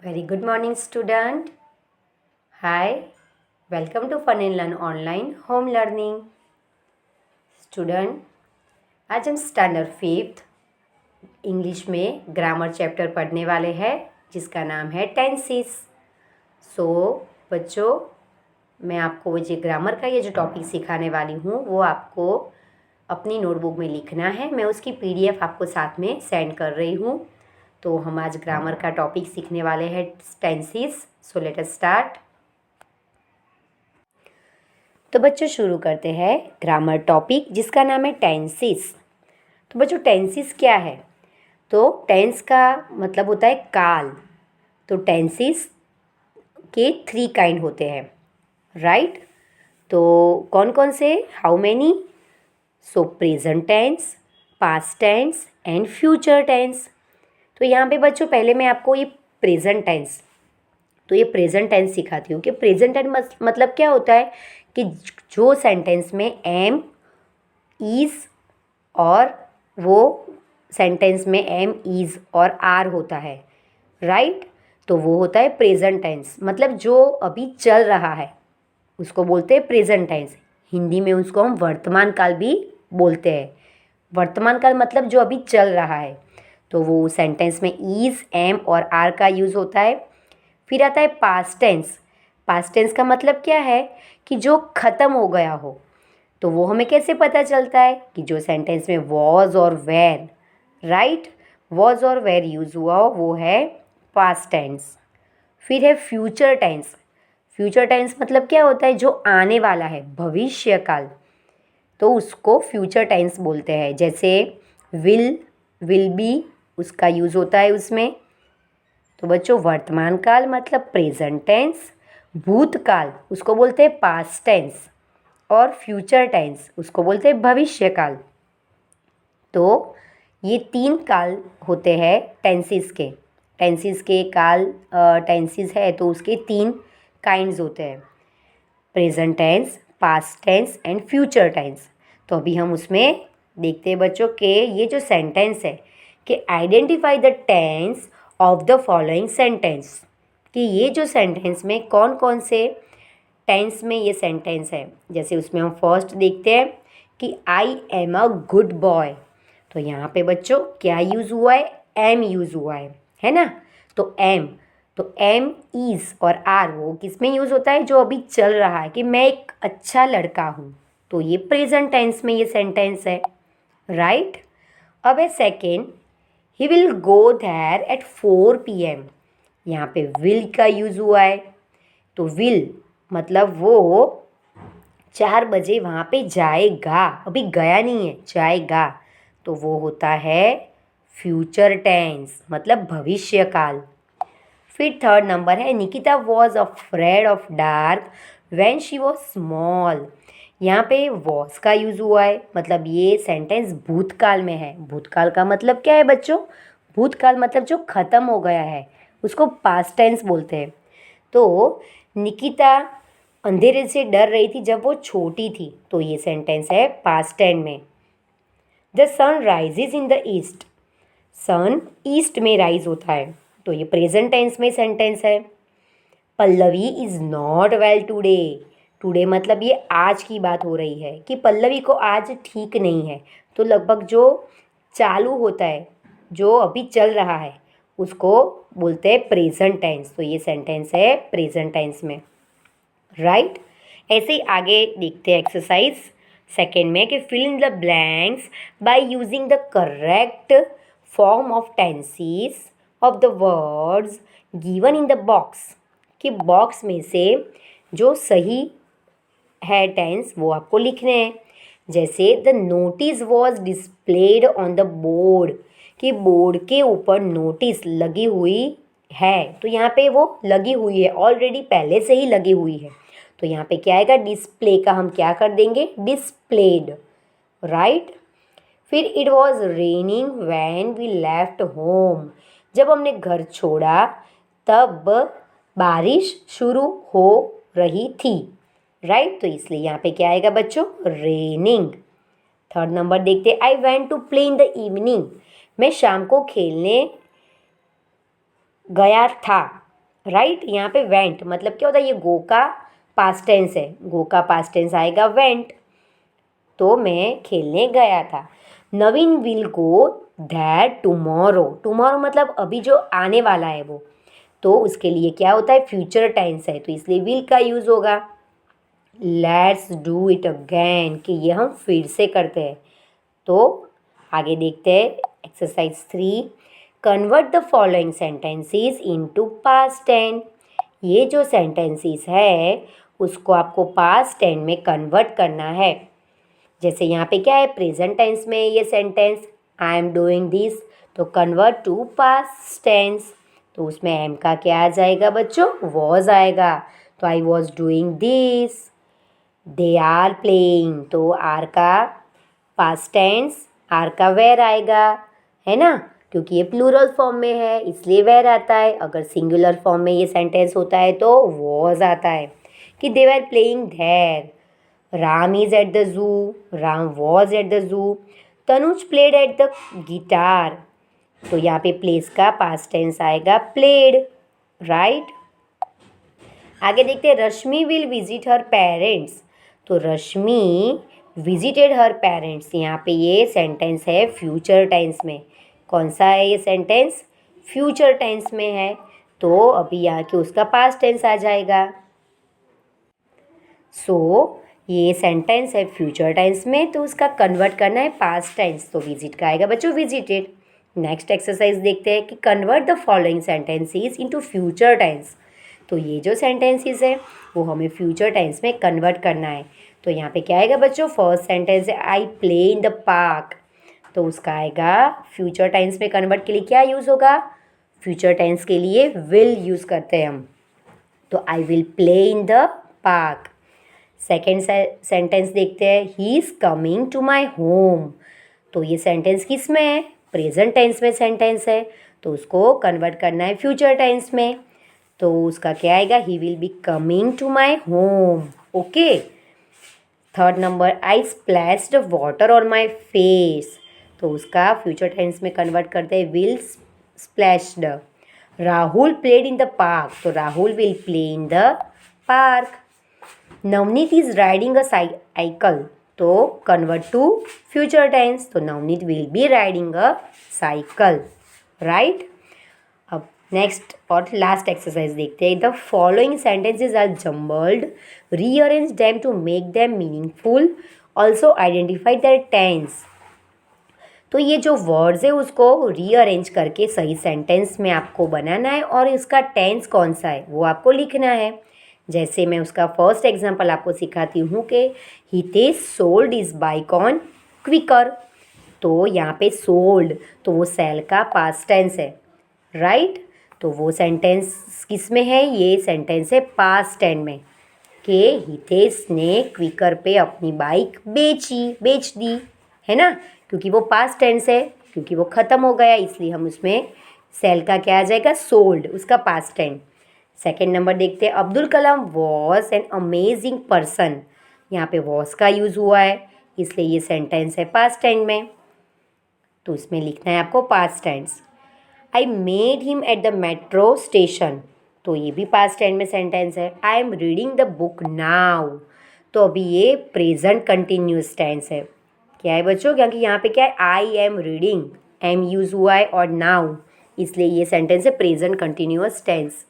Very good morning, student. Hi, welcome to Fun and Learn Online Home Learning. Student, आज हम standard fifth English में grammar chapter पढ़ने वाले हैं जिसका नाम है टेंसेस। बच्चों, मैं आपको जो ग्रामर का ये जो टॉपिक सिखाने वाली हूँ वो आपको अपनी नोटबुक में लिखना है। मैं उसकी PDF आपको साथ में सेंड कर रही हूँ। तो हम आज ग्रामर का टॉपिक सीखने वाले हैं tenses. So let us start. तो बच्चों शुरू करते हैं ग्रामर टॉपिक जिसका नाम है टेंसेस। तो बच्चों टेंसेस क्या है? तो टेंस का मतलब होता है काल। तो टेंसेस के 3 काइंड होते हैं, राइट? तो कौन कौन से? How many? So present tense, past tense and future tense. तो यहाँ पे बच्चों पहले मैं आपको ये प्रेजेंट टेंस सिखाती हूँ कि प्रेजेंट टेंस मतलब क्या होता है कि जो सेंटेंस में एम, इज़ और वो सेंटेंस में एम, इज़ और आर होता है, राइट? तो वो होता है प्रेजेंट टेंस। मतलब जो अभी चल रहा है उसको बोलते हैं प्रेजेंट टेंस। हिंदी में उसको हम वर्तमान काल भी बोलते हैं। वर्तमान काल मतलब जो अभी चल रहा है। तो वो सेंटेंस में इज़, एम और आर का यूज़ होता है। फिर आता है पास्ट टेंस। पास्ट टेंस का मतलब क्या है कि जो ख़त्म हो गया हो। तो वो हमें कैसे पता चलता है कि जो सेंटेंस में वॉज और वेर, राइट, वॉज और वेर यूज़ हुआ हो वो है पास्ट टेंस। फिर है फ्यूचर टेंस। फ्यूचर टेंस मतलब क्या होता है? जो आने वाला है, भविष्य काल। तो उसको फ्यूचर टेंस बोलते हैं। जैसे विल बी, उसका यूज़ होता है उसमें। तो बच्चों वर्तमान काल मतलब प्रेजेंट टेंस, भूतकाल उसको बोलते हैं पास्ट टेंस और फ्यूचर टेंस उसको बोलते हैं भविष्य काल। तो ये 3 काल होते हैं टेंसेस के। टेंसेस है तो उसके 3 काइंड्स होते हैं, present tense, past tense and future tense. तो अभी हम उसमें देखते हैं बच्चों के ये जो सेंटेंस है कि identify the tense of the following sentence, कि ये जो सेंटेंस में कौन कौन से टेंस में ये सेंटेंस है। जैसे उसमें हम फर्स्ट देखते हैं कि I am a good boy. तो यहाँ पे बच्चों क्या यूज़ हुआ है? एम यूज़ हुआ है ना? तो एम, इज़ और आर वो किस में यूज़ होता है? जो अभी चल रहा है कि मैं एक अच्छा लड़का हूँ। तो ये प्रेजेंट टेंस में ये सेंटेंस है, राइट? अब है second, he will go there at 4 PM। यहाँ पे विल का यूज़ हुआ है। तो विल मतलब वो 4 बजे वहाँ पे जाएगा, अभी गया नहीं है, जाएगा। तो वो होता है फ्यूचर टेंस मतलब भविष्य काल। फिर थर्ड नंबर है Nikita was afraid of dark when she was small. यहाँ पे वॉज का यूज़ हुआ है, मतलब ये सेंटेंस भूतकाल में है। भूतकाल का मतलब क्या है बच्चों? भूतकाल मतलब जो ख़त्म हो गया है उसको पास्ट टेंस बोलते हैं। तो निकिता अंधेरे से डर रही थी जब वो छोटी थी। तो ये सेंटेंस है पास्ट टेंस में। The sun rises in the east. Sun east में राइज होता है। तो ये प्रेजेंट टेंस में सेंटेंस है। Pallavi is not well today. Today मतलब ये आज की बात हो रही है कि पल्लवी को आज ठीक नहीं है। तो लगभग जो चालू होता है, जो अभी चल रहा है, उसको बोलते हैं प्रेजेंट टेंस। तो ये सेंटेंस है प्रेजेंट टेंस में, राइट? ऐसे ही आगे देखते हैं एक्सरसाइज सेकेंड में कि fill in the blanks by using the correct form of tenses of the words given in the box. कि बॉक्स में से जो सही है टेंस वो आपको लिखने हैं। जैसे the notice was displayed on the board, कि बोर्ड के ऊपर नोटिस लगी हुई है। तो यहाँ पे वो लगी हुई है, ऑलरेडी पहले से ही लगी हुई है। तो यहाँ पे क्या आएगा? डिस्प्ले का हम क्या कर देंगे? Displayed, right? फिर it was raining when we left home. जब हमने घर छोड़ा तब बारिश शुरू हो रही थी, राइट? तो इसलिए यहाँ पे क्या आएगा बच्चों? रेनिंग। थर्ड नंबर देखते, I went to play in the evening. मैं शाम को खेलने गया था। राइट। यहाँ पे वेंट मतलब क्या होता है, ये गो का पास्ट टेंस है, गो का पास्ट टेंस आएगा वेंट। तो मैं खेलने गया था। Naveen will go that tomorrow, tomorrow मतलब अभी जो आने वाला है वो, तो उसके लिए क्या होता है, फ्यूचर टेंस है, तो इसलिए विल का यूज़ होगा। लेट्स डू इट अगेन कि ये हम फिर से करते हैं। तो आगे देखते हैं exercise 3, convert the following sentences into past tense. ये जो सेंटेंसेस है उसको आपको पास्ट टेंस में कन्वर्ट करना है। जैसे यहाँ पे क्या है, प्रेजेंट टेंस में ये sentence I am doing this, तो कन्वर्ट टू पास्ट टेंस, तो उसमें एम का क्या आ जाएगा बच्चों, वॉज आएगा। तो I was doing this, they are playing, तो आर का पास्ट टेंस, आर का वेर आएगा, है ना, क्योंकि ये प्लूरल फॉर्म में है इसलिए वेर आता है। अगर सिंगुलर फॉर्म में ये सेंटेंस होता है तो वॉज आता है कि they were playing there. Ram is at the zoo, Ram was at the zoo. Tanuj played at the guitar, तो यहाँ पे प्लेस का पास्ट टेंस आएगा प्लेड, राइट। आगे देखते हैं, Rashmi will visit her parents, तो रश्मि विजिटेड हर पेरेंट्स, यहाँ पे ये सेंटेंस है फ्यूचर टेंस में। कौन सा है ये सेंटेंस, फ्यूचर टेंस में है, तो अभी यहाँ के उसका पास्ट टेंस आ जाएगा। सो ये सेंटेंस है फ्यूचर टेंस में, तो उसका कन्वर्ट करना है पास्ट टेंस, तो विजिट का आएगा बच्चों विजिटेड। नेक्स्ट एक्सरसाइज देखते हैं कि convert the following sentences into future tense. तो ये जो सेंटेंसेस है वो हमें फ्यूचर टेंस में कन्वर्ट करना है। तो यहाँ पे क्या आएगा बच्चों, फर्स्ट सेंटेंस है I play in the park, तो उसका आएगा फ्यूचर टेंस में कन्वर्ट के लिए क्या यूज़ होगा, फ्यूचर टेंस के लिए विल यूज़ करते हैं हम, तो I will play in the park. Second sentence देखते हैं, he is coming to my home, तो ये सेंटेंस किस में है, प्रेजेंट टेंस में सेंटेंस है, तो उसको कन्वर्ट करना है फ्यूचर टेंस में, तो उसका क्या आएगा, he will be coming to my home. Okay. Third number, I splashed water on my face, तो उसका फ्यूचर टेंस में कन्वर्ट करते हैं will splashed. Rahul played in the park, तो Rahul will play in the park. Navneet is riding a cycle, तो convert to future tense, तो Navneet will be riding a cycle, right. अब next और लास्ट एक्सरसाइज देखते हैं, the following sentences are jumbled, rearrange them to make them meaningful, also identify their tense. तो ये जो words है उसको रीअरेंज करके सही सेंटेंस में आपको बनाना है और इसका टेंस कौन सा है वो आपको लिखना है। जैसे मैं उसका फर्स्ट एग्जांपल आपको सिखाती हूँ कि Hitesh sold is bike on Quikr, तो यहाँ पे सोल्ड तो वो सेल का पास्ट टेंस है, राइट। तो वो सेंटेंस किस में है, ये सेंटेंस है पास्ट टेंस में कि हितेश ने क्विकर पे अपनी बाइक बेच दी, है ना, क्योंकि वो पास्ट टेंस है, क्योंकि वो ख़त्म हो गया इसलिए हम उसमें सेल का क्या आ जाएगा, सोल्ड, उसका पास्ट टेंस। सेकेंड नंबर देखते हैं, Abdul Kalam was an amazing person, यहाँ पे वॉज का यूज़ हुआ है इसलिए ये सेंटेंस है पास्ट टेंस में, तो इसमें लिखना है आपको past tense. I made him at the metro station, तो ये भी पास्ट टेंस में सेंटेंस है। I am reading the book now, तो अभी ये प्रेजेंट कंटिन्यूस टेंस है। क्या है बच्चों, क्योंकि यहाँ पे क्या है, I am reading, am use हुआ है और नाउ, इसलिए ये सेंटेंस है प्रेजेंट कंटिन्यूस टेंस।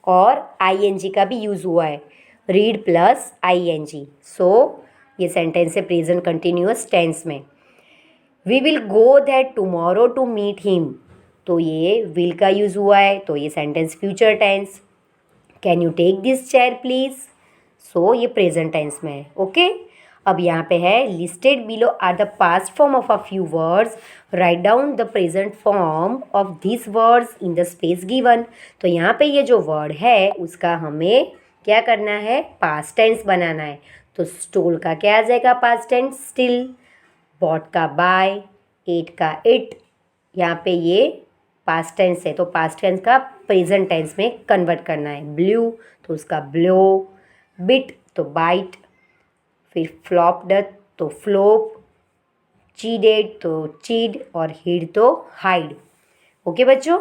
और आईएनजी का भी यूज़ हुआ है, रीड प्लस आईएनजी, सो ये सेंटेंस है प्रेजेंट कंटिन्यूअस टेंस में। We will go that tomorrow to meet him, तो ये विल का यूज़ हुआ है तो ये sentence future tense. Can you take this chair please, so ये प्रेजेंट टेंस में है। ओके। अब यहाँ पे है, listed below are the past form of a few words, write down the present form of this words in the space given. तो यहाँ पे ये जो वर्ड है उसका हमें क्या करना है, पास्ट टेंस बनाना है। तो स्टोल का क्या आ जाएगा पास्ट टेंस, स्टिल। बॉट का बाय, एट का इट, यहाँ पे ये पास्ट टेंस है तो पास्ट टेंस का प्रेजेंट टेंस में कन्वर्ट करना है। ब्लू तो उसका ब्लो, बिट तो बाइट, फिर फ्लॉप्ड तो फ्लोप, चीडेड तो चीड और हिड तो हाइड। ओके बच्चों,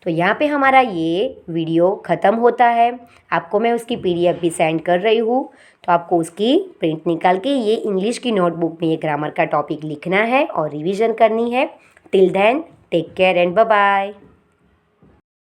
तो यहाँ पे हमारा ये वीडियो ख़त्म होता है। आपको मैं उसकी PDF भी सेंड कर रही हूँ, तो आपको उसकी प्रिंट निकाल के ये इंग्लिश की नोटबुक में ये ग्रामर का टॉपिक लिखना है और रिवीजन करनी है। Till then take care and bye bye.